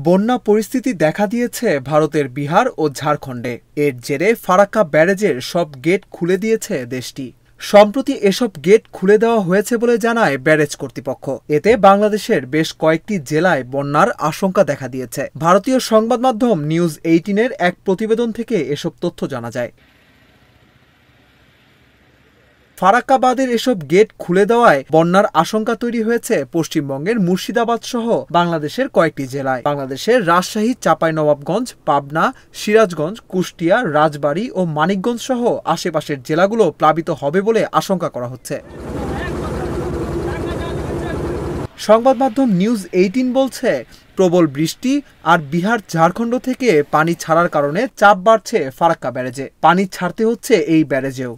বন্যা পরিস্থিতি দেখা দিয়েছে ভারতের বিহার ও ঝাড়খণ্ডে। এর জেরে ফারাক্কা ব্যারেজের সব গেট খুলে দিয়েছে দেশটি। সম্প্রতি এসব গেট খুলে দেওয়া হয়েছে বলে জানায় ব্যারেজ কর্তৃপক্ষ। এতে বাংলাদেশের বেশ কয়েকটি জেলায় বন্যার আশঙ্কা দেখা দিয়েছে। ভারতীয় সংবাদ মাধ্যম নিউজ 18-এর এক প্রতিবেদন থেকে এসব তথ্য জানা যায়। ফারাক্কা বাঁধের এসব গেট খুলে দেওয়ায় বন্যার আশঙ্কা তৈরি হয়েছে পশ্চিমবঙ্গের মুর্শিদাবাদ সহ বাংলাদেশের কয়েকটি জেলায়। বাংলাদেশের রাজশাহী, চাঁপাইনবাবগঞ্জ, পাবনা, সিরাজগঞ্জ, কুষ্টিয়া, রাজবাড়ী ও মানিকগঞ্জ সহ আশেপাশের জেলাগুলো প্লাবিত হবে বলে আশঙ্কা করা হচ্ছে। সংবাদ মাধ্যম নিউজ 18 বলছে, প্রবল বৃষ্টি আর বিহার, ঝাড়খণ্ড থেকে পানি ছাড়ার কারণে চাপ বাড়ছে ফারাক্কা ব্যারেজে। পানি ছাড়তে হচ্ছে এই ব্যারেজেও।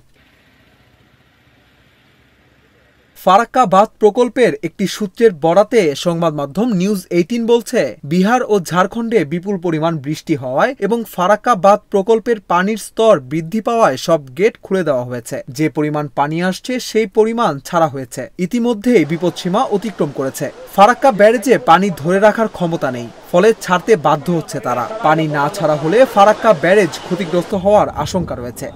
ফারাক্কা বাঁধ প্রকল্পের একটি সূত্রের বরাতে সংবাদ মাধ্যম নিউজ 18 বলছে, বিহার ও ঝাড়খণ্ডে বিপুল পরিমাণ বৃষ্টি হওয়ায় এবং ফারাক্কা বাঁধ প্রকল্পের পানির স্তর বৃদ্ধি পাওয়ায় সব গেট খুলে দেওয়া হয়েছে। যে পরিমাণ পানি আসছে সেই পরিমাণ ছাড়া হয়েছে। ইতিমধ্যেই বিপদসীমা অতিক্রম করেছে। ফারাক্কা ব্যারেজে পানি ধরে রাখার ক্ষমতা নেই, ফলে ছাড়তে বাধ্য হচ্ছে তারা। পানি না ছাড়া হলে ফারাক্কা ব্যারেজ ক্ষতিগ্রস্ত হওয়ার আশঙ্কা রয়েছে।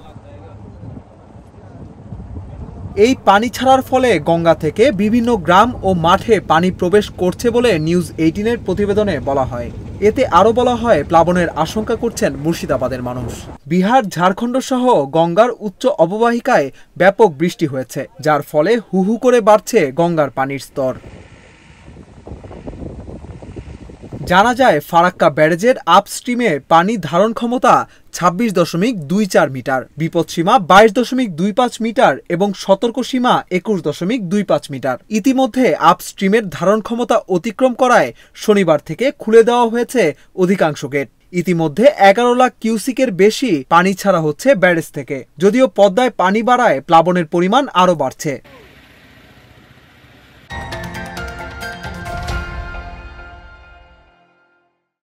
এই পানি ছাড়ার ফলে গঙ্গা থেকে বিভিন্ন গ্রাম ও মাঠে পানি প্রবেশ করছে বলে নিউজ 18-এর প্রতিবেদনে বলা হয়। এতে আরও বলা হয়, প্লাবনের আশঙ্কা করছেন মুর্শিদাবাদের মানুষ। বিহার, ঝাড়খণ্ড সহ গঙ্গার উচ্চ অববাহিকায় ব্যাপক বৃষ্টি হয়েছে, যার ফলে হু হু করে বাড়ছে গঙ্গার পানির স্তর। জানা যায়, ফারাক্কা ব্যারেজের আপস্ট্রিমে পানি ধারণ ক্ষমতা 26.24 মিটার, বিপদসীমা 22.25 মিটার এবং সতর্কসীমা 21.25 মিটার। ইতিমধ্যে আপস্ট্রিমের ধারণ ক্ষমতা অতিক্রম করায় শনিবার থেকে খুলে দেওয়া হয়েছে অধিকাংশ গেট। ইতিমধ্যে 11 লাখ কিউসিকের বেশি পানি ছাড়া হচ্ছে ব্যারেজ থেকে। যদিও পদ্মায় পানি বাড়ায় প্লাবনের পরিমাণ আরও বাড়ছে।